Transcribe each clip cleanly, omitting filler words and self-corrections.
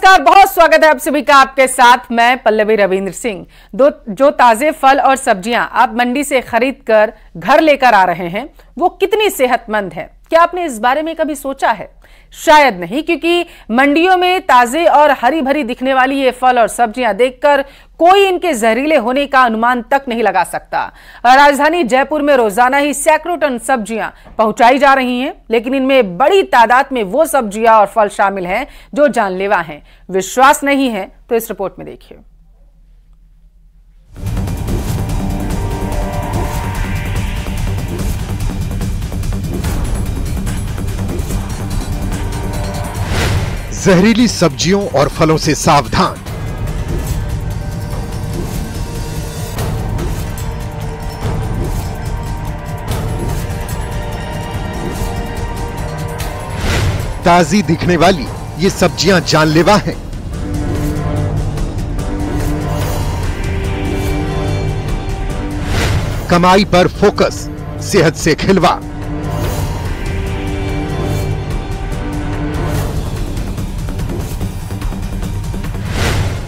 नमस्कार, बहुत स्वागत है आप सभी का। आपके साथ मैं पल्लवी रविंद्र सिंह। जो ताजे फल और सब्जियां आप मंडी से खरीद कर घर लेकर आ रहे हैं वो कितनी सेहतमंद है, क्या आपने इस बारे में कभी सोचा है? शायद नहीं, क्योंकि मंडियों में ताजे और हरी भरी दिखने वाली ये फल और सब्जियां देखकर कोई इनके जहरीले होने का अनुमान तक नहीं लगा सकता। राजधानी जयपुर में रोजाना ही सैकड़ों टन सब्जियां पहुंचाई जा रही हैं, लेकिन इनमें बड़ी तादाद में वो सब्जियां और फल शामिल हैं जो जानलेवा हैं। विश्वास नहीं है तो इस रिपोर्ट में देखिए। जहरीली सब्जियों और फलों से सावधान। ताजी दिखने वाली ये सब्जियां जानलेवा हैं। कमाई पर फोकस, सेहत से खिलवाड़।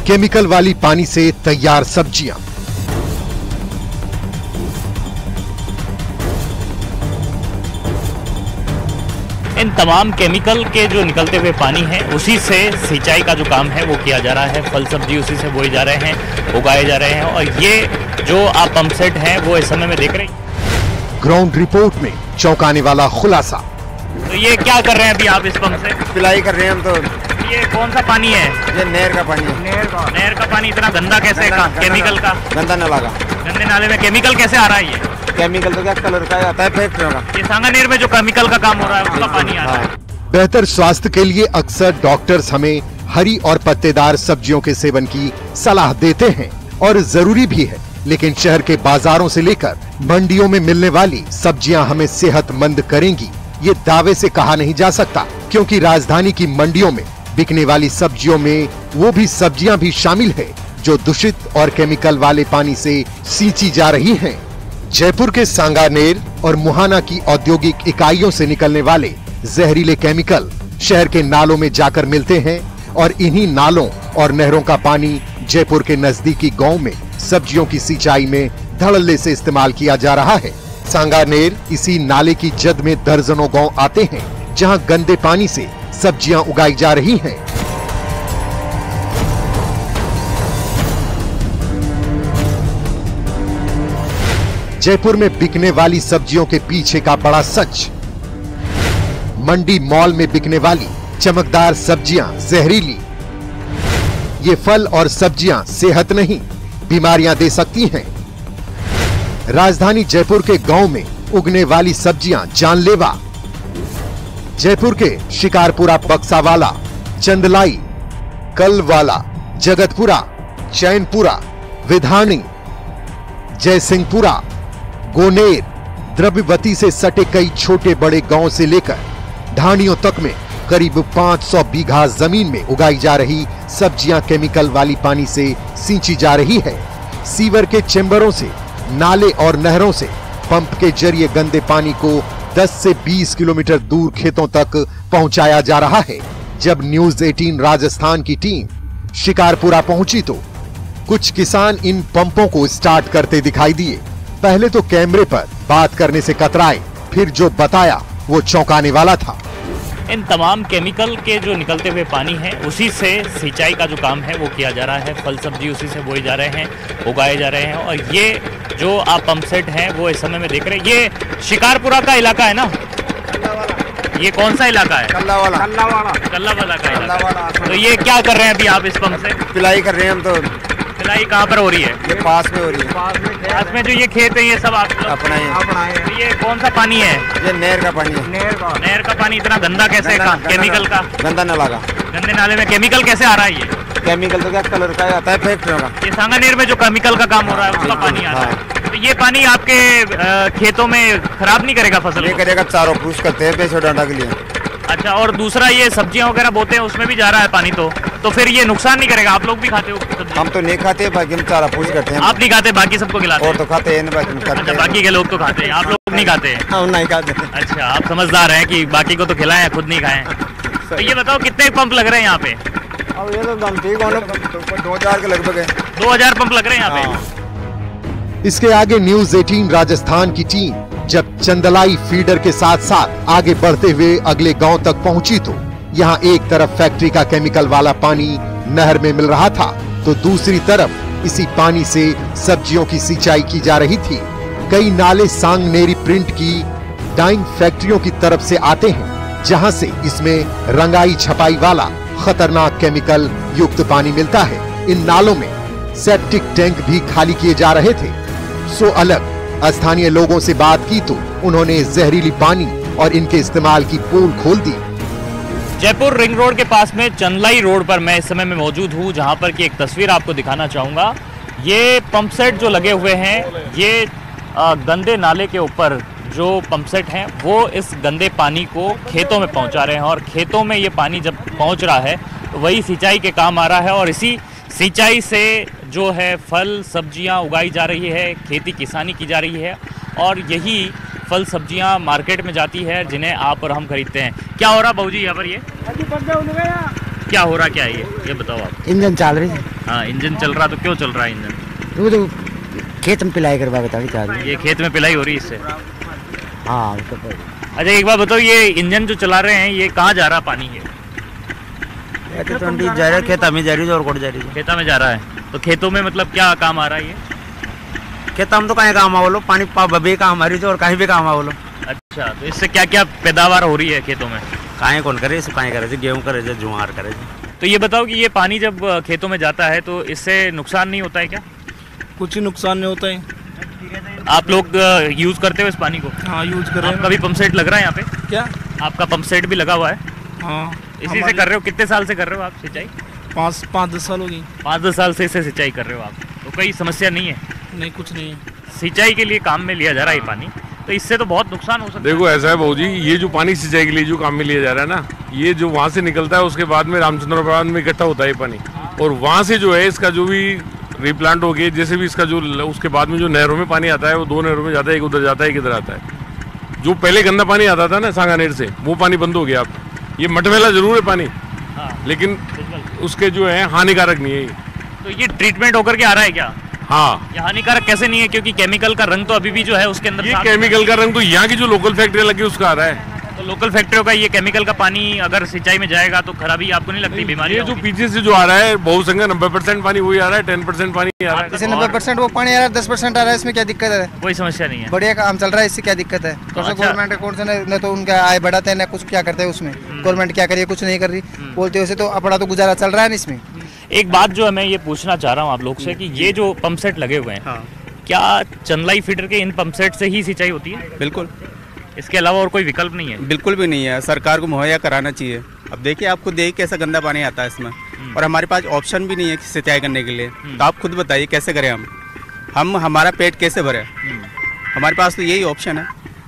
केमिकल वाली पानी से तैयार सब्जियां। इन तमाम केमिकल के जो निकलते हुए पानी है उसी से सिंचाई का जो काम है वो किया जा रहा है। फल सब्जी उसी से बोए जा रहे हैं, उगाए जा रहे हैं। और ये जो आप पंप सेट है वो इस समय में देख रहे हैं। ग्राउंड रिपोर्ट में चौंकाने वाला खुलासा। तो ये क्या कर रहे हैं अभी आप इस पंप से? पिलाई कर रहे हैं हम तो। ये कौन सा पानी है? ये नहर का पानी है। नहर का पानी इतना गंदा कैसे? केमिकल का गंदा नाला का। गंदे नाले में केमिकल कैसे आ रहा है? ये केमिकल तो क्या कलर का आता है फैक्ट्रियों का। ये सांगानेर में जो केमिकल का काम हो रहा है उसका पानी आ रहा है। बेहतर स्वास्थ्य के लिए अक्सर डॉक्टर्स हमें हरी और पत्तेदार सब्जियों के सेवन की सलाह देते हैं और जरूरी भी है, लेकिन शहर के बाजारों से लेकर मंडियों में मिलने वाली सब्जियां हमें सेहतमंद करेंगी ये दावे से कहा नहीं जा सकता, क्योंकि राजधानी की मंडियों में बिकने वाली सब्जियों में वो भी सब्जियां भी शामिल है जो दूषित और केमिकल वाले पानी से सींची जा रही हैं। जयपुर के सांगानेर और मुहाना की औद्योगिक इकाइयों से निकलने वाले जहरीले केमिकल शहर के नालों में जाकर मिलते हैं और इन्हीं नालों और नहरों का पानी जयपुर के नजदीकी गांव में सब्जियों की सिंचाई में धड़ल्ले से इस्तेमाल किया जा रहा है। सांगानेर इसी नाले की जद में दर्जनों गांव आते हैं जहां गंदे पानी से सब्जियां उगाई जा रही हैं। जयपुर में बिकने वाली सब्जियों के पीछे का बड़ा सच। मंडी मॉल में बिकने वाली चमकदार सब्जियां जहरीली। ये फल और सब्जियां सेहत नहीं, बीमारियां दे सकती हैं। राजधानी जयपुर के गांव में उगने वाली सब्जियां जानलेवा। जयपुर के शिकारपुरा, बक्सावाला, चंदलाई, कलवाला, जगतपुरा, चैनपुरा, विधानी, जयसिंहपुरा, गोनेर, द्रव्यवती से सटे कई छोटे बड़े गांव से लेकर ढाणियों तक में करीब 500 बीघा जमीन में उगाई जा रही सब्जियां केमिकल वाली पानी से सींची जा रही है। सीवर के चेंबरों से, नाले और नहरों से पंप के जरिए गंदे पानी को 10 से 20 किलोमीटर दूर खेतों तक पहुंचाया जा रहा है। जब न्यूज 18 राजस्थान की टीम शिकारपुरा पहुंची तो कुछ किसान इन पंपों को स्टार्ट करते दिखाई दिए। पहले तो कैमरे पर बात करने से कतराए, फिर जो बताया वो चौंकाने वाला था। इन तमाम केमिकल के जो निकलते हुए पानी है उसी से सिंचाई का जो काम है वो किया जा रहा है। फल सब्जी उसी से बोए जा रहे हैं, उगाए जा रहे हैं। और ये जो आप पंप सेट है वो इस समय में देख रहे हैं, ये शिकारपुरा का इलाका है ना? ये कौन सा इलाका है? कल्लावाला का इलाका। तो ये क्या कर रहे हैं अभी आप इस पंप से? पिलाई कर रहे हैं हम तो। पिलाई कहाँ पर हो रही है? ये पास में हो रही है। पास में जो ये खेत है ये सब आप अपना ही। तो ये कौन सा पानी है? ये नहर का पानी है। नहर का पानी इतना गंदा कैसे? केमिकल का। गंदा नाला का। गंदे नाले में केमिकल कैसे आ रहा है? ये केमिकल तो क्या कलर का आता है फैक्ट्रियों का। ये सांगानेर में जो केमिकल का काम हो रहा है उसका पानी आ रहा है। तो ये पानी आपके खेतों में खराब नहीं करेगा फसल? ये करेगा, चारों पूछ करते हैं पैसे डाटा के लिए। अच्छा, और दूसरा ये सब्जियां वगैरह बोते हैं उसमें भी जा रहा है पानी, तो फिर ये नुकसान नहीं करेगा? आप लोग भी खाते हो सब्जी? हम तो नहीं खाते, बाकी हम चारा पूछ करते हैं। आप नहीं खाते, बाकी सबको खिलाते हैं? और तो खाते हैं, अच्छा, बाकी के लोग तो खाते हैं, आप लोग नहीं खाते हैं? हम नहीं खाते। अच्छा, आप समझदार हैं कि बाकी को तो खिलाएं, खुद नहीं खाएं। तो ये बताओ कितने पंप लग रहे हैं यहाँ पे? अब ये तो दम ठीक होने 2000 के लगभग है। 2000 पंप लग रहे हैं यहाँ पे। इसके आगे न्यूज 18 राजस्थान की टीम जब चंदलाई फीडर के साथ साथ आगे बढ़ते हुए अगले गांव तक पहुंची तो यहाँ एक तरफ फैक्ट्री का केमिकल वाला पानी नहर में मिल रहा था तो दूसरी तरफ इसी पानी से सब्जियों की सिंचाई की जा रही थी। कई नाले सांगनेरी प्रिंट की डाइंग फैक्ट्रियों की तरफ से आते हैं जहां से इसमें रंगाई छपाई वाला खतरनाक केमिकल युक्त पानी मिलता है। इन नालों में सेप्टिक टैंक भी खाली किए जा रहे थे। सो अलग स्थानीय लोगों से बात की तो उन्होंने जहरीली पानी और इनके इस्तेमाल की पोल खोल दी। जयपुर रिंग रोड के पास में चंदलाई रोड पर मैं इस समय में मौजूद हूँ, जहाँ पर की एक तस्वीर आपको दिखाना चाहूँगा। ये पंप सेट जो लगे हुए हैं, ये गंदे नाले के ऊपर जो पंप सेट हैं वो इस गंदे पानी को खेतों में पहुँचा रहे हैं और खेतों में ये पानी जब पहुँच रहा है तो वही सिंचाई के काम आ रहा है और इसी सिंचाई से जो है फल सब्जियां उगाई जा रही है, खेती किसानी की जा रही है और यही फल सब्जियां मार्केट में जाती है जिन्हें आप और हम खरीदते हैं। क्या हो रहा बाबूजी यहाँ पर? ये क्या हो रहा, क्या है ये बताओ आप। इंजन चल रही है। हाँ, इंजन चल रहा, तो क्यों चल रहा है इंजन? वो तो खेत में पिलाई करवा के चाह रही। ये खेत में पिलाई हो रही है इससे? हाँ। अच्छा एक बात बताओ, ये इंजन जो चला रहे हैं ये कहाँ जा रहा पानी? ये जा रहा है खेता में जा रही है और कोट जा रही है। खेता में जा रहा है, तो खेतों में मतलब क्या काम आ रहा है? ये खेता में तो कहीं काम आवलो, पानी बबे काम हमारी और कहीं भी काम आवलो। अच्छा, तो इससे क्या क्या पैदावार हो रही है खेतों में? कहीं कौन करे, कहीं करे, गेहूँ करे, जुआर करे। तो ये बताओ कि ये पानी जब खेतों में जाता है तो इससे नुकसान नहीं होता है क्या? कुछ ही नुकसान नहीं होता है। आप लोग यूज करते हो इस पानी को? हाँ, यूज कर रहे हैं। आपका भी पंप सेट लग रहा है यहाँ पे? क्या आपका पंप सेट भी लगा हुआ है? हाँ। इसी से कर रहे हो? कितने साल से कर रहे हो आप सिंचाई? 5-10 साल हो गई। 5-10 साल से इससे सिंचाई कर रहे हो आप, तो कोई समस्या नहीं है? नहीं, कुछ नहीं है। सिंचाई के लिए काम में लिया जा रहा है ये पानी, तो इससे तो बहुत नुकसान हो सकता है। देखो ऐसा है भाऊ जी, ये जो पानी सिंचाई के लिए जो काम में लिया जा रहा है ना, ये जो वहाँ से निकलता है उसके बाद में रामचंद्रपुरम में इकट्ठा होता है ये पानी और वहाँ से जो है इसका जो भी रिप्लांट हो गया, जैसे भी इसका जो उसके बाद में जो नहरों में पानी आता है वो 2 नहरों में जाता है, एक उधर जाता है एक इधर आता है। जो पहले गंदा पानी आता था ना सांगानेर से, वो पानी बंद हो गया अब। ये मटमैला जरूर है पानी, लेकिन उसके जो है हानिकारक नहीं है। तो ये ट्रीटमेंट होकर के आ रहा है क्या? हाँ। ये हानिकारक कैसे नहीं है? क्योंकि केमिकल का रंग तो अभी भी जो है उसके अंदर, ये केमिकल का रंग तो यहाँ की जो लोकल फैक्ट्रियाँ लगी उसका आ रहा है। तो लोकल फैक्ट्रियों का ये केमिकल का पानी अगर सिंचाई में जाएगा तो खराबी आपको नहीं लगती? बीमारी ये जो पीछे से जो आ रहा है बहुसंख्या 90% पानी वही आ रहा है, 10% पानी आ रहा है। जैसे 90% वो पानी आ रहा है, 10% आ रहा है, इसमें क्या दिक्कत है? कोई समस्या नहीं है, बढ़िया काम चल रहा है, इससे क्या दिक्कत है? गवर्नमेंट कौन से न तो उनका आय बढ़ाते हैं न कुछ क्या करते हैं उसमें। गवर्नमेंट क्या करिए, कुछ नहीं कर रही बोलते वैसे तो अपना तो गुजारा चल रहा है इसमें। एक बात जो है मैं ये पूछना चाह रहा हूँ आप लोग से कि ये जो पंप सेट लगे हुए हैं, क्या चंदलाई फीडर के इन पंप सेट से ही सिंचाई होती है? बिल्कुल, इसके अलावा और कोई विकल्प नहीं है? बिल्कुल भी नहीं है, सरकार को मुहैया कराना चाहिए। अब देखिए, आपको देख कैसा गंदा पानी आता है इसमें और हमारे पास ऑप्शन भी नहीं है सिंचाई करने के लिए। तो आप खुद बताइए कैसे करें हम हमारा पेट कैसे भरे? हमारे पास तो यही ऑप्शन है।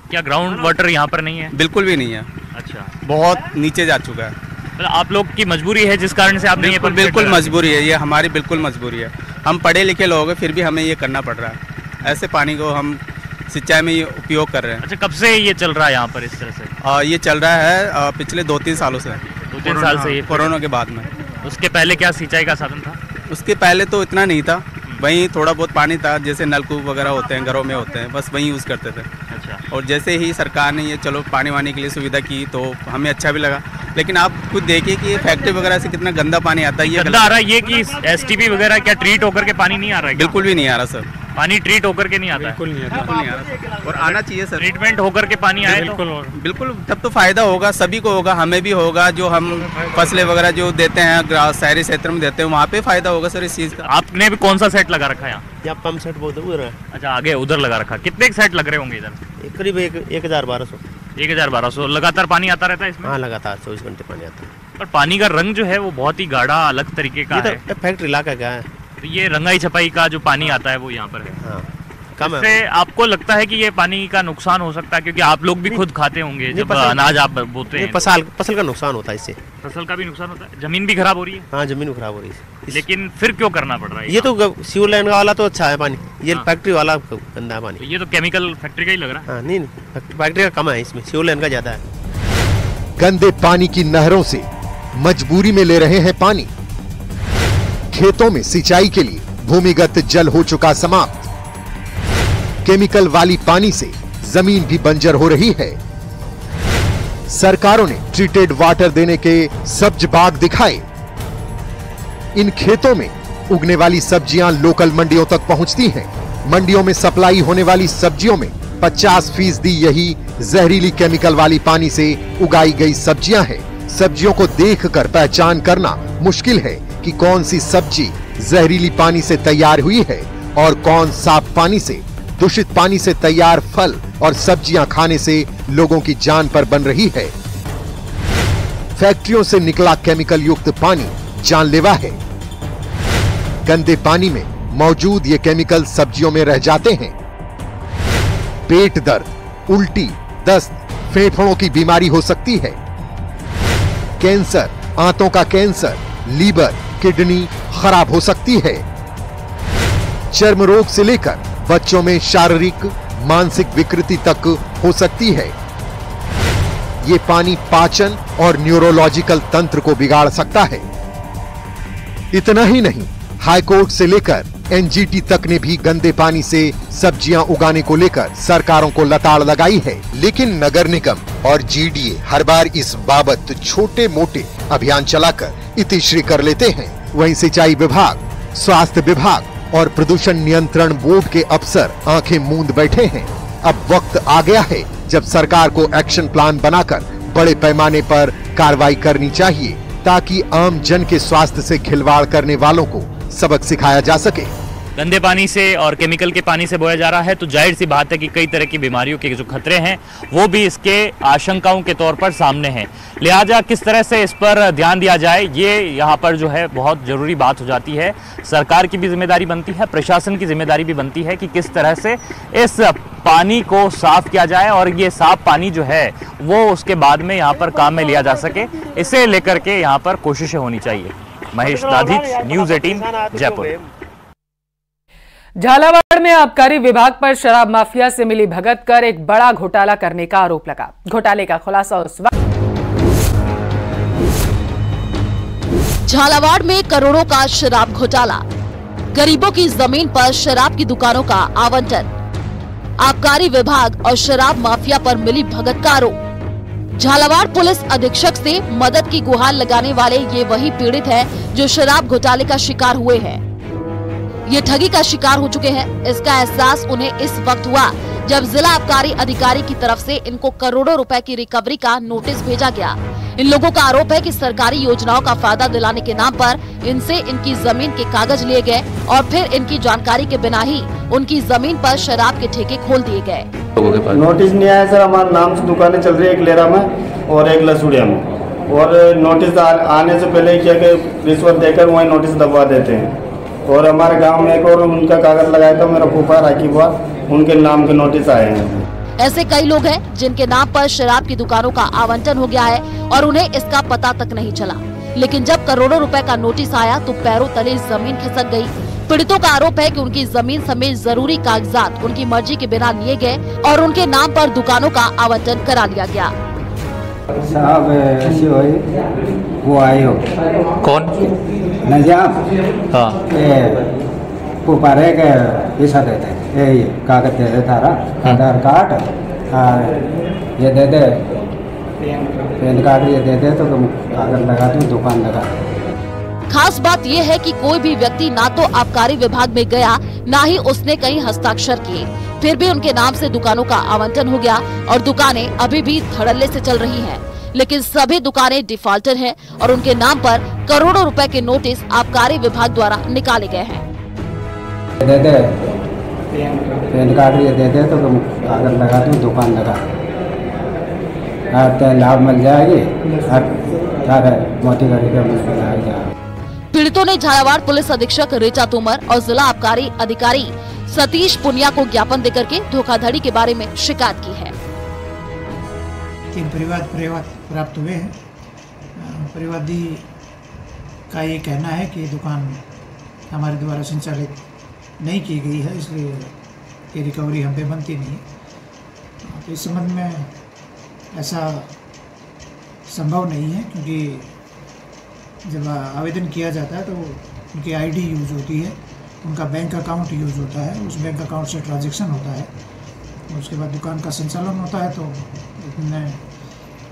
क्या ग्राउंड वाटर यहाँ पर नहीं है? बिल्कुल भी नहीं है। अच्छा, बहुत नीचे जा चुका है। मतलब आप लोग की मजबूरी है जिस कारण से आप नहीं? बिल्कुल मजबूरी है, ये हमारी बिल्कुल मजबूरी है। हम पढ़े लिखे लोग हैं फिर भी हमें ये करना पड़ रहा है। ऐसे पानी को हम सिंचाई में उपयोग कर रहे हैं। अच्छा, कब से ये चल रहा है यहाँ पर इस तरह से? ये चल रहा है पिछले 2-3 सालों से। 2-3 साल से? ये कोरोना के बाद में। उसके पहले क्या सिंचाई का साधन था? उसके पहले तो इतना नहीं था, वहीं थोड़ा बहुत पानी था, जैसे नलकूप वगैरह होते हैं घरों में होते हैं, बस वहीं यूज़ करते थे। अच्छा। और जैसे ही सरकार ने ये चलो पानी वानी के लिए सुविधा की तो हमें अच्छा भी लगा, लेकिन आप खुद देखिए कि फैक्ट्री वगैरह से कितना गंदा पानी आता है। ये गंदा आ रहा है ये कि एसटीपी वगैरह क्या ट्रीट होकर के पानी नहीं आ रहा है? बिल्कुल भी नहीं आ रहा सर, पानी ट्रीट होकर के नहीं आता? बिल्कुल नहीं आता और आना चाहिए सर। ट्रीटमेंट होकर के पानी आए तो बिल्कुल, तब तो फायदा होगा, सभी को होगा, हमें भी होगा। जो हम फसलें वगैरह जो देते हैं शहरी क्षेत्र में देते हैं वहाँ पे फायदा होगा सर इस चीज़ का। आपने भी कौन सा सेट लगा रखा है यहाँ पंप सेट बहुत उधर है। अच्छा, आगे उधर लगा रखा। कितने सेट लग रहे होंगे इधर? करीब 1200। 1200। लगातार पानी आता रहता है इसमें? हाँ, लगातार 24 घंटे पानी आता है। पर पानी का रंग जो है वो बहुत ही गाढ़ा अलग तरीके का है। फैक्ट्री इलाका क्या है? तो ये रंगाई छपाई का जो पानी आता है वो यहाँ पर है। हाँ, कम है। इससे आपको लगता है कि ये पानी का नुकसान हो सकता है? क्योंकि आप लोग भी खुद खाते होंगे जब अनाज आप बोते हैं। फसल का नुकसान होता है इससे। फसल का भी नुकसान होता है, जमीन भी खराब हो रही है। हाँ, जमीन खराब हो रही है। लेकिन फिर क्यों करना पड़ रहा है? ये तो सीवर लाइन वाला तो अच्छा है पानी, ये फैक्ट्री वाला गंदा है पानी। तो ये तो केमिकल फैक्ट्री का ही लग रहा है। हाँ, नहीं फैक्ट्री का कम है, इसमें सीवर लाइन का ज्यादा है। गंदे पानी की नहरों से मजबूरी में ले रहे हैं पानी, खेतों में सिंचाई के लिए भूमिगत जल हो चुका समाप्त। केमिकल वाली पानी से जमीन भी बंजर हो रही है। सरकारों ने ट्रीटेड वाटर देने के सब्ज बाग दिखाए। इन खेतों में उगने वाली सब्जियां लोकल मंडियों तक पहुंचती हैं। मंडियों में सप्लाई होने वाली सब्जियों में 50% यही जहरीली केमिकल वाली पानी से उगाई गई सब्जियां हैं। सब्जियों को देखकर पहचान करना मुश्किल है कि कौन सी सब्जी जहरीली पानी से तैयार हुई है और कौन साफ पानी से। दूषित पानी से तैयार फल और सब्जियां खाने से लोगों की जान पर बन रही है। फैक्ट्रियों से निकला केमिकल युक्त पानी जानलेवा है। गंदे पानी में मौजूद ये केमिकल सब्जियों में रह जाते हैं। पेट दर्द, उल्टी, दस्त, फेफड़ों की बीमारी हो सकती है। कैंसर, आंतों का कैंसर, लीवर, किडनी खराब हो सकती है। चर्म रोग से लेकर बच्चों में शारीरिक, मानसिक विकृति तक हो सकती है। ये पानी पाचन और न्यूरोलॉजिकल तंत्र को बिगाड़ सकता है। इतना ही नहीं, हाईकोर्ट से लेकर एनजीटी तक ने भी गंदे पानी से सब्जियां उगाने को लेकर सरकारों को लताड़ लगाई है। लेकिन नगर निगम और जीडीए हर बार इस बाबत छोटे मोटे अभियान चलाकर इतिश्री कर लेते हैं। वहीं सिंचाई विभाग, स्वास्थ्य विभाग और प्रदूषण नियंत्रण बोर्ड के अफसर आंखें मूंद बैठे हैं। अब वक्त आ गया है जब सरकार को एक्शन प्लान बनाकर बड़े पैमाने पर कार्रवाई करनी चाहिए, ताकि आम जन के स्वास्थ्य से खिलवाड़ करने वालों को सबक सिखाया जा सके। गंदे पानी से और केमिकल के पानी से बोया जा रहा है तो जाहिर सी बात है कि कई तरह की बीमारियों के जो खतरे हैं वो भी इसके आशंकाओं के तौर पर सामने हैं। लिहाजा किस तरह से इस पर ध्यान दिया जाए, ये यहाँ पर जो है बहुत ज़रूरी बात हो जाती है। सरकार की भी जिम्मेदारी बनती है, प्रशासन की जिम्मेदारी भी बनती है कि किस तरह से इस पानी को साफ किया जाए और ये साफ पानी जो है वो उसके बाद में यहाँ पर काम में लिया जा सके। इसे लेकर के यहाँ पर कोशिशें होनी चाहिए। महेश दाधिच, न्यूज़ 18, जयपुर। झालावाड़ में आबकारी विभाग पर शराब माफिया से मिली भगत कर एक बड़ा घोटाला करने का आरोप लगा। घोटाले का खुलासा उस वक्त। झालावाड़ में करोड़ों का शराब घोटाला, गरीबों की जमीन पर शराब की दुकानों का आवंटन, आबकारी विभाग और शराब माफिया पर मिली भगत का आरोप। झालावाड़ पुलिस अधीक्षक से मदद की गुहार लगाने वाले ये वही पीड़ित हैं जो शराब घोटाले का शिकार हुए हैं। ये ठगी का शिकार हो चुके हैं। इसका एहसास उन्हें इस वक्त हुआ जब जिला आबकारी अधिकारी की तरफ से इनको करोड़ों रुपए की रिकवरी का नोटिस भेजा गया। इन लोगों का आरोप है कि सरकारी योजनाओं का फायदा दिलाने के नाम पर इनसे इनकी जमीन के कागज लिए गए और फिर इनकी जानकारी के बिना ही उनकी जमीन पर शराब के ठेके खोल दिए गए। नोटिस नहीं आया सर, हमारे नाम से दुकानें चल रही है, एक लेरा में और एक लसूड़िया में, और नोटिस आने से पहले क्या कि रिश्वत देकर वही नोटिस दबवा देते हैं। और हमारे गांव में एक और उनका कागज लगाया था, मेरा फूफा राखी हुआ, उनके नाम के नोटिस आए हैं। ऐसे कई लोग हैं जिनके नाम पर शराब की दुकानों का आवंटन हो गया है और उन्हें इसका पता तक नहीं चला। लेकिन जब करोड़ों रुपए का नोटिस आया तो पैरों तले जमीन खिसक गई। पीड़ितों का आरोप है कि उनकी जमीन समेत जरूरी कागजात उनकी मर्जी के बिना लिए गए और उनके नाम पर दुकानों का आवंटन करा लिया गया। साहब ऐसी हुई, वो आई हो कौन नजाम, हाँ पुपारे के पैसा देते, ये कागज दे दे, थारा आधार कार्ड ये दे दे, पैन कार्ड ये दे दे, तो तुम कागज लगा दो, दुकान लगा दो। खास बात यह है कि कोई भी व्यक्ति ना तो आबकारी विभाग में गया, ना ही उसने कहीं हस्ताक्षर किए, फिर भी उनके नाम से दुकानों का आवंटन हो गया और दुकानें अभी भी धड़ल्ले से चल रही हैं। लेकिन सभी दुकानें डिफॉल्टर हैं और उनके नाम पर करोड़ों रुपए के नोटिस आबकारी विभाग द्वारा निकाले गए हैं। दे दे पैन कार्ड ये दे दे, तो तुम कागज लगा दो, दुकान लगा, लाभ मिल जाएगी, मोती गाड़ी का मिल जाएगा। पीड़ितों ने झालावाड़ पुलिस अधीक्षक ऋचा तोमर और जिला आबकारी अधिकारी सतीश पुनिया को ज्ञापन देकर के धोखाधड़ी के बारे में शिकायत की है। 3 परिवाद प्राप्त हुए हैं। परिवादी का ये कहना है कि दुकान हमारे द्वारा संचालित नहीं की गई है, इसलिए ये रिकवरी हम पे बनती नहीं है। तो इस संबंध में ऐसा संभव नहीं है, क्योंकि जब आवेदन किया जाता है तो उनकी आईडी यूज़ होती है, उनका बैंक अकाउंट यूज़ होता है, उस बैंक अकाउंट से ट्रांजैक्शन होता है, उसके बाद दुकान का संचालन होता है। तो इतना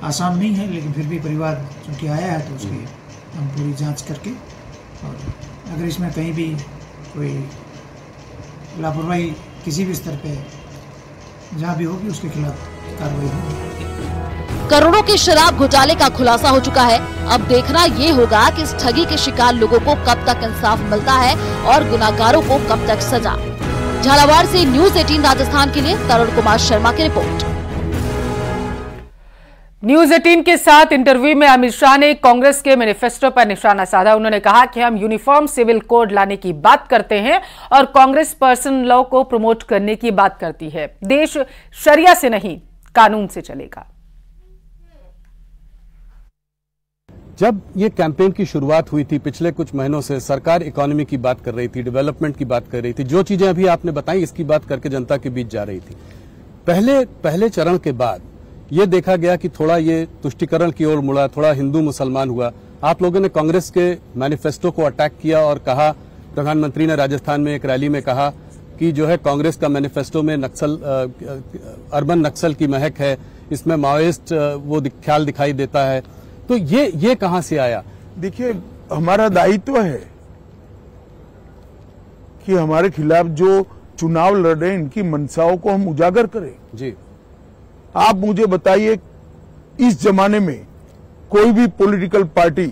आसान नहीं है, लेकिन फिर भी परिवार चूँकि आया है तो उसकी हम पूरी जांच करके, और अगर इसमें कहीं भी कोई लापरवाही किसी भी स्तर पे जहाँ भी होगी उसके खिलाफ कार्रवाई होगी। करोड़ों के शराब घोटाले का खुलासा हो चुका है। अब देखना ये होगा कि इस ठगी के शिकार लोगों को कब तक इंसाफ मिलता है और गुनाहगारों को कब तक सजा। झालावाड़ से न्यूज़ 18 राजस्थान के लिए तरुण कुमार शर्मा की रिपोर्ट। न्यूज़ 18 के साथ इंटरव्यू में अमित शाह ने कांग्रेस के मैनिफेस्टो पर निशाना साधा। उन्होंने कहा कि हम यूनिफॉर्म सिविल कोड लाने की बात करते हैं और कांग्रेस पर्सनल लॉ को प्रमोट करने की बात करती है। देश शरिया से नहीं, कानून से चलेगा। जब ये कैंपेन की शुरुआत हुई थी पिछले कुछ महीनों से, सरकार इकोनॉमी की बात कर रही थी, डेवलपमेंट की बात कर रही थी, जो चीजें अभी आपने बताई इसकी बात करके जनता के बीच जा रही थी। पहले चरण के बाद ये देखा गया कि थोड़ा ये तुष्टीकरण की ओर मुड़ा, थोड़ा हिंदू मुसलमान हुआ। आप लोगों ने कांग्रेस के मैनिफेस्टो को अटैक किया और कहा, प्रधानमंत्री ने राजस्थान में एक रैली में कहा कि जो है कांग्रेस का मैनिफेस्टो में अर्बन नक्सल की महक है, इसमें माओइस्ट वो ख्याल दिखाई देता है। तो ये कहां से आया? देखिए, हमारा दायित्व है कि हमारे खिलाफ जो चुनाव लड़ रहे हैं इनकी मंशाओं को हम उजागर करें। जी, आप मुझे बताइए, इस जमाने में कोई भी पॉलिटिकल पार्टी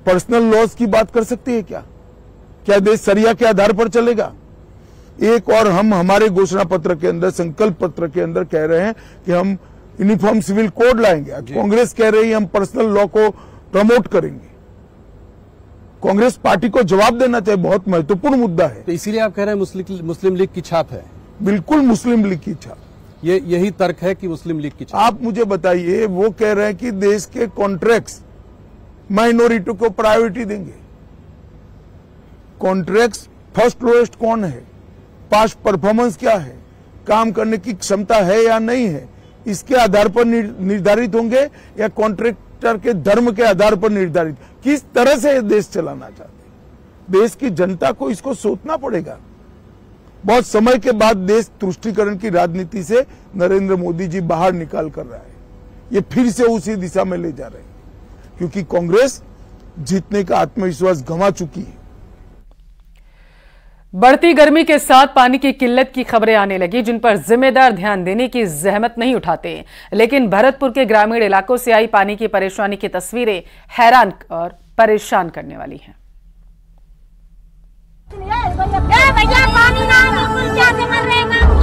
पर्सनल लॉस की बात कर सकती है क्या? क्या देश शरिया के आधार पर चलेगा? एक और हम हमारे घोषणा पत्र के अंदर, संकल्प पत्र के अंदर कह रहे हैं कि हम यूनिफॉर्म सिविल कोड लाएंगे। कांग्रेस कह रही है हम पर्सनल लॉ को प्रमोट करेंगे। कांग्रेस पार्टी को जवाब देना चाहिए, बहुत महत्वपूर्ण मुद्दा है। तो इसीलिए आप कह रहे हैं मुस्लिम लीग की छाप है? बिल्कुल मुस्लिम लीग की छाप। यही तर्क है कि मुस्लिम लीग की छाप। आप मुझे बताइए, वो कह रहे हैं कि देश के कॉन्ट्रैक्ट्स माइनॉरिटी को प्रायोरिटी देंगे। कॉन्ट्रैक्ट्स फर्स्ट लोएस्ट कौन है, पास्ट परफॉर्मेंस क्या है, काम करने की क्षमता है या नहीं है, इसके आधार पर निर्धारित होंगे या कॉन्ट्रैक्टर के धर्म के आधार पर निर्धारित? किस तरह से देश चलाना चाहते हैं? देश की जनता को इसको सोचना पड़ेगा। बहुत समय के बाद देश तुष्टीकरण की राजनीति से नरेंद्र मोदी जी बाहर निकाल कर रहा है। ये फिर से उसी दिशा में ले जा रहे हैं, क्योंकि कांग्रेस जीतने का आत्मविश्वास गंवा चुकी है। बढ़ती गर्मी के साथ पानी की किल्लत की खबरें आने लगी, जिन पर जिम्मेदार ध्यान देने की जहमत नहीं उठाते। लेकिन भरतपुर के ग्रामीण इलाकों से आई पानी की परेशानी की तस्वीरें हैरान और परेशान करने वाली हैं। भैया पानी ना बिल्कुल क्या से मर रहे हैं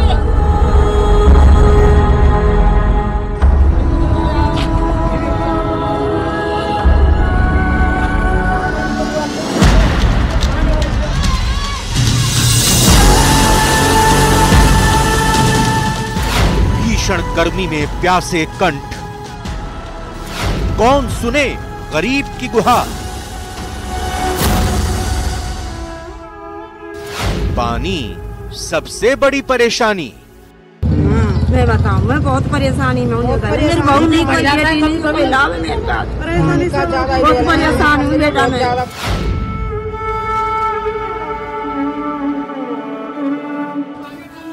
भीषण गर्मी में प्यासे कंठ, कौन सुने गरीब की गुहार। पानी सबसे बड़ी परेशानी। मैं बताऊं, मैं बहुत परेशानी में हूँ। मेरी बहू नहीं कोई बेटी नहीं कोई लाभ मेरे पास, बहुत परेशान हूँ बेटा मैं।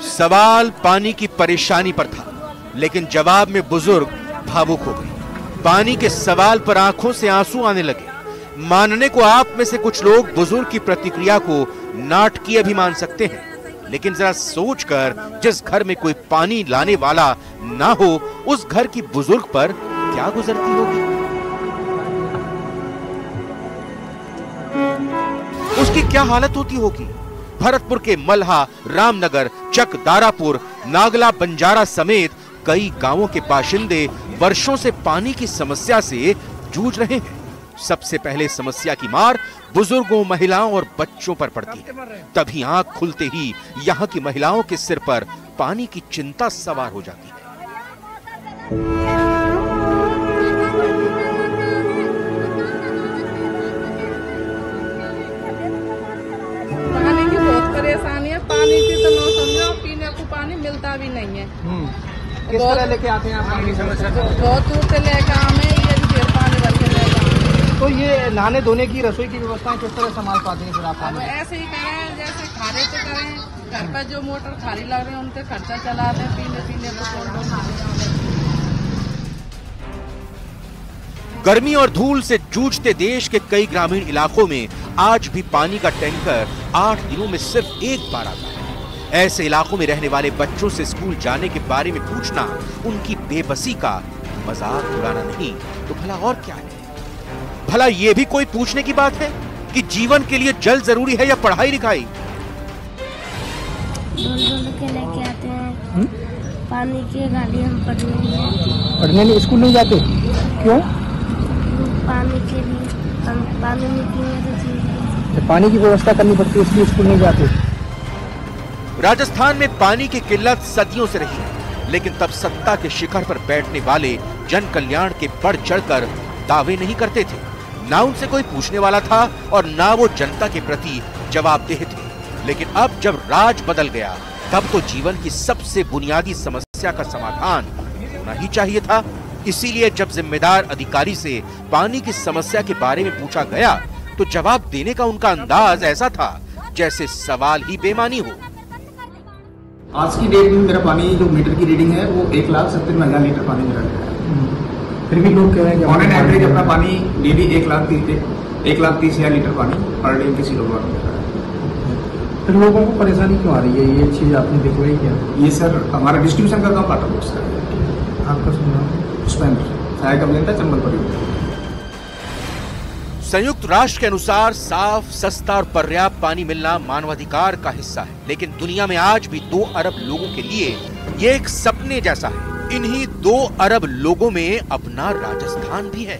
सवाल पानी की परेशानी पर था, लेकिन जवाब में बुजुर्ग भावुक हो गए। पानी के सवाल पर आंखों से आंसू आने लगे। मानने को आप में से कुछ लोग बुजुर्ग की प्रतिक्रिया को नाटकीय भी मान सकते हैं, लेकिन जरा सोचकर, जिस घर में कोई पानी लाने वाला ना हो, उस घर की बुजुर्ग पर क्या गुजरती होगी। उसकी क्या हालत होती होगी। भरतपुर के मल्हा, रामनगर, चक, दारापुर, नागला, बंजारा समेत कई गांवों के बाशिंदे वर्षों से पानी की समस्या से जूझ रहे हैं। सबसे पहले समस्या की मार बुजुर्गों, महिलाओं और बच्चों पर पड़ती है। तभी आंख खुलते ही यहाँ की महिलाओं के सिर पर पानी की चिंता सवार हो जाती है। पानी की बहुत परेशानी है। पानी की तो नो समझो, पीने को पानी मिलता भी नहीं है। किस तरह लेके आते हैं आप पानी? समस्या बहुत दूर से लेकर आए, ये भी पानी भर के लेकर तो ये नहाने धोने की रसोई की व्यवस्था किस तरह संभाल पाते हैं फिर आप? अब ऐसे ही करें जैसे खाने तो करें, घर पर जो मोटर खाली लग रहे हैं उनके खर्चा चला दें, पीने तो कौन। गर्मी और धूल से जूझते देश के कई ग्रामीण इलाकों में आज भी पानी का टैंकर 8 दिनों में सिर्फ एक बार आता है। ऐसे इलाकों में रहने वाले बच्चों से स्कूल जाने के बारे में पूछना उनकी बेबसी का मजाक उड़ाना नहीं तो भला और क्या है? भला ये भी कोई पूछने की बात है कि जीवन के लिए जल जरूरी है या पढ़ाई लिखाई? के लेके आते हैं पानी की गाड़ी, हम पढ़ने स्कूल नहीं जाते क्यों? पानी के लिए हम पानी नहीं पीने तो पानी की व्यवस्था करनी पड़ती है, इसलिए स्कूल नहीं जाते। राजस्थान में पानी की किल्लत सदियों से रही है, लेकिन तब सत्ता के शिखर पर बैठने वाले जन कल्याण के बढ़ चढ़कर दावे नहीं करते थे। ना उनसे कोई पूछने वाला था और ना वो जनता के प्रति जवाबदेह थे। लेकिन अब जब राज बदल गया तब तो जीवन की सबसे बुनियादी समस्या का समाधान होना ही चाहिए था। इसीलिए जब जिम्मेदार अधिकारी से पानी की समस्या के बारे में पूछा गया तो जवाब देने का उनका अंदाज ऐसा था जैसे सवाल ही बेमानी हो। आज की डेट में मेरा पानी जो मीटर की रीडिंग है वो 1,70,000 लीटर पानी मेरा है। फिर भी लोग कह रहे हैं ऑन एन एवरेज अपना पानी डेली 1,30,000 लीटर पानी पर डे किसी लोग फिर लोगों को परेशानी क्यों आ रही है? ये चीज आपने देखवाई क्या? ये सर हमारा डिस्ट्रीब्यूशन का काम टाटा बोर्ड का है। आपका सुना चंबल पर। संयुक्त राष्ट्र के अनुसार साफ, सस्ता और पर्याप्त पानी मिलना मानवाधिकार का हिस्सा है, लेकिन दुनिया में आज भी 2 अरब लोगों के लिए ये एक सपने जैसा है। इन्हीं 2 अरब लोगों में अपना राजस्थान भी है।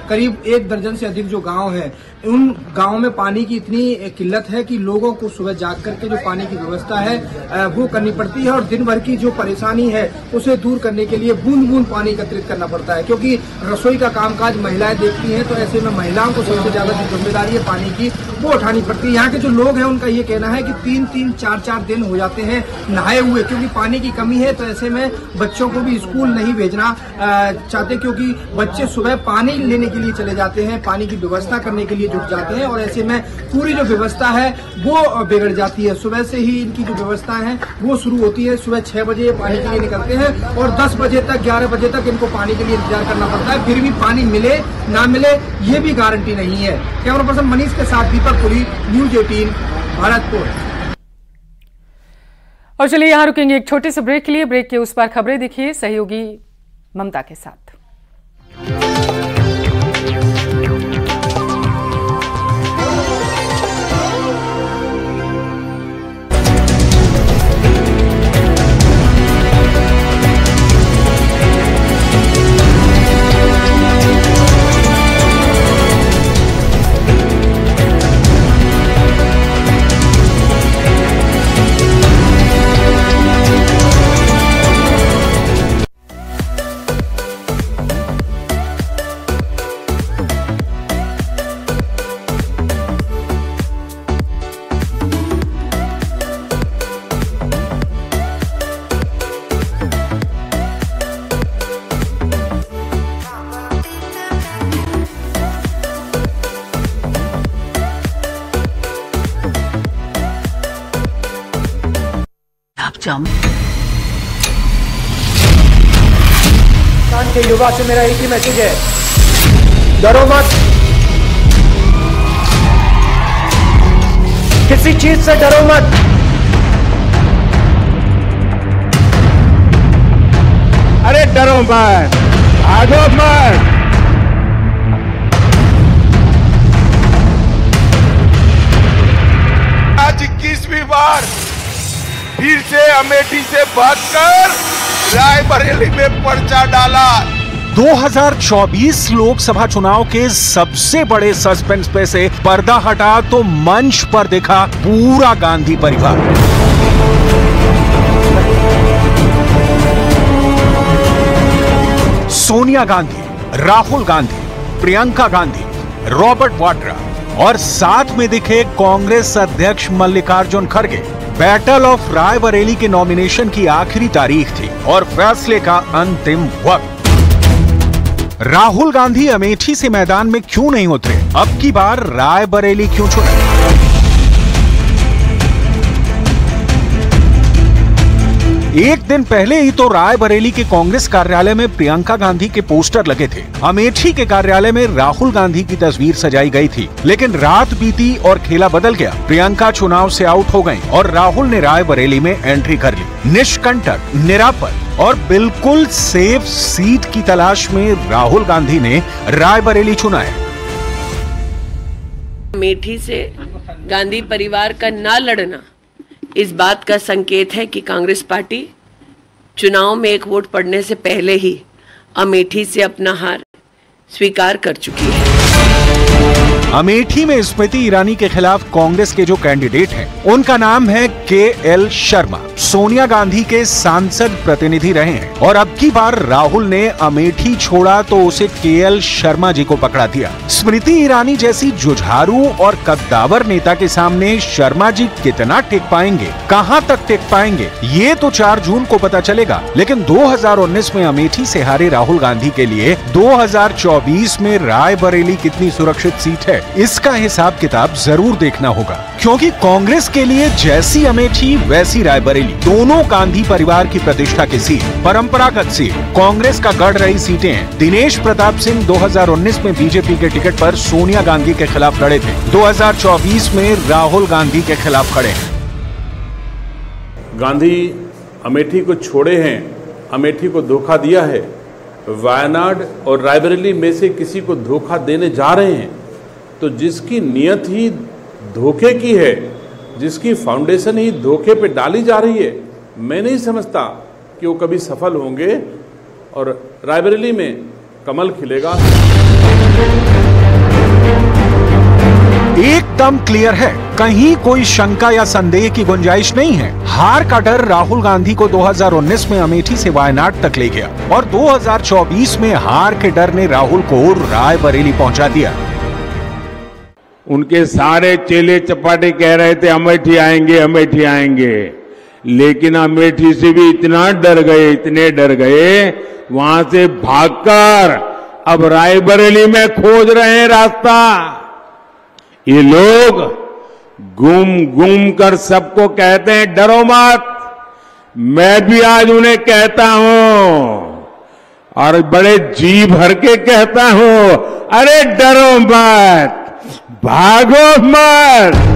करीब 1 दर्जन से अधिक जो गांव है, उन गांव में पानी की इतनी किल्लत है कि लोगों को सुबह जाग करके जो पानी की व्यवस्था है वो करनी पड़ती है और दिन भर की जो परेशानी है उसे दूर करने के लिए बूंद बूंद पानी एकत्रित करना पड़ता है। क्योंकि रसोई का कामकाज महिलाएं देखती हैं, तो ऐसे में महिलाओं को सबसे ज्यादा जो जिम्मेदारी है पानी की वो उठानी पड़ती है। यहाँ के जो लोग हैं उनका ये कहना है कि 3-3, 4-4 दिन हो जाते हैं नहाए हुए, क्योंकि पानी की कमी है। तो ऐसे में बच्चों को भी स्कूल नहीं भेजना चाहते, क्योंकि बच्चे सुबह पानी लेने के लिए चले जाते हैं, पानी की व्यवस्था करने के लिए जुट जाते हैं और ऐसे में पूरी जो व्यवस्था है वो बिगड़ जाती है। सुबह से ही इनकी जो व्यवस्था है वो शुरू होती है। सुबह 6 बजे पानी के लिए निकलते हैं और 10 बजे तक, 11 बजे तक इनको पानी के लिए इंतजार करना पड़ता है। फिर भी पानी मिले ना मिले ये भी गारंटी नहीं है। कैमरा पर्सन मनीष के साथ दीपक पुरी, न्यूज 18 भरतपुर। और चलिए यहाँ रुकेंगे एक छोटे से ब्रेक के लिए। ब्रेक के उस पार खबरें देखिए सहयोगी ममता के साथ। पाकिस्तान के युवा से मेरा एक ही मैसेज है, डरो मत, किसी चीज से डरो मत। अरे डरो मत, भागो मत। आज 21वीं बार फिर से अमेठी से भागकर रायबरेली में पर्चा डाला। 2024 लोकसभा चुनाव के सबसे बड़े सस्पेंस पे से पर्दा हटा तो मंच पर दिखा पूरा गांधी परिवार। सोनिया गांधी, राहुल गांधी, प्रियंका गांधी, रॉबर्ट वाड्रा और साथ में दिखे कांग्रेस अध्यक्ष मल्लिकार्जुन खड़गे। बैटल ऑफ रायबरेली के नॉमिनेशन की आखिरी तारीख थी और फैसले का अंतिम वक्त। राहुल गांधी अमेठी से मैदान में क्यों नहीं उतरे? अब की बार रायबरेली क्यों चुने? एक दिन पहले ही तो रायबरेली के कांग्रेस कार्यालय में प्रियंका गांधी के पोस्टर लगे थे। अमेठी के कार्यालय में राहुल गांधी की तस्वीर सजाई गई थी, लेकिन रात बीती और खेला बदल गया। प्रियंका चुनाव से आउट हो गईं और राहुल ने रायबरेली में एंट्री कर ली। निष्कंटक, निरापद और बिल्कुल सेफ सीट की तलाश में राहुल गांधी ने रायबरेली चुना है। अमेठी से गांधी परिवार का ना लड़ना इस बात का संकेत है कि कांग्रेस पार्टी चुनाव में एक वोट पड़ने से पहले ही अमेठी से अपना हार स्वीकार कर चुकी है। अमेठी में स्मृति ईरानी के खिलाफ कांग्रेस के जो कैंडिडेट हैं, उनका नाम है के.एल. शर्मा। सोनिया गांधी के सांसद प्रतिनिधि रहे हैं और अब की बार राहुल ने अमेठी छोड़ा तो उसे के.एल. शर्मा जी को पकड़ा दिया। स्मृति ईरानी जैसी जुझारू और कद्दावर नेता के सामने शर्मा जी कितना टिक पाएंगे, कहां तक टिक पाएंगे, ये तो 4 जून को पता चलेगा। लेकिन 2019 में अमेठी से हारे राहुल गांधी के लिए 2024 में रायबरेली कितनी सुरक्षित सीट है, इसका हिसाब किताब जरूर देखना होगा, क्योंकि कांग्रेस के लिए जैसी अमेठी वैसी रायबरेली, दोनों गांधी परिवार की प्रतिष्ठा की सीट, परंपरागत सीट, कांग्रेस का गढ़ रही सीटें हैं। दिनेश प्रताप सिंह 2019 में बीजेपी के टिकट पर सोनिया गांधी के खिलाफ लड़े थे, 2024 में राहुल गांधी के खिलाफ खड़े हैं। गांधी अमेठी को छोड़े हैं, अमेठी को धोखा दिया है। वायनाड और रायबरेली में से किसी को धोखा देने जा रहे हैं, तो जिसकी नीयत ही धोखे की है, जिसकी फाउंडेशन ही धोखे पे डाली जा रही है, मैं नहीं समझता कि वो कभी सफल होंगे और रायबरेली में कमल खिलेगा। एकदम क्लियर है, कहीं कोई शंका या संदेह की गुंजाइश नहीं है। हार का डर राहुल गांधी को 2019 में अमेठी से वायनाड तक ले गया और 2024 में हार के डर ने राहुल को रायबरेली पहुंचा दिया। उनके सारे चेले चपाटे कह रहे थे अमेठी आएंगे, अमेठी आएंगे, लेकिन अमेठी से भी इतना डर गए, इतने डर गए, वहां से भागकर अब रायबरेली में खोज रहे हैं रास्ता। ये लोग घूम घूम कर सबको कहते हैं डरो मत। मैं भी आज उन्हें कहता हूं और बड़े जी भर के कहता हूं, अरे डरो मत, भागो मत।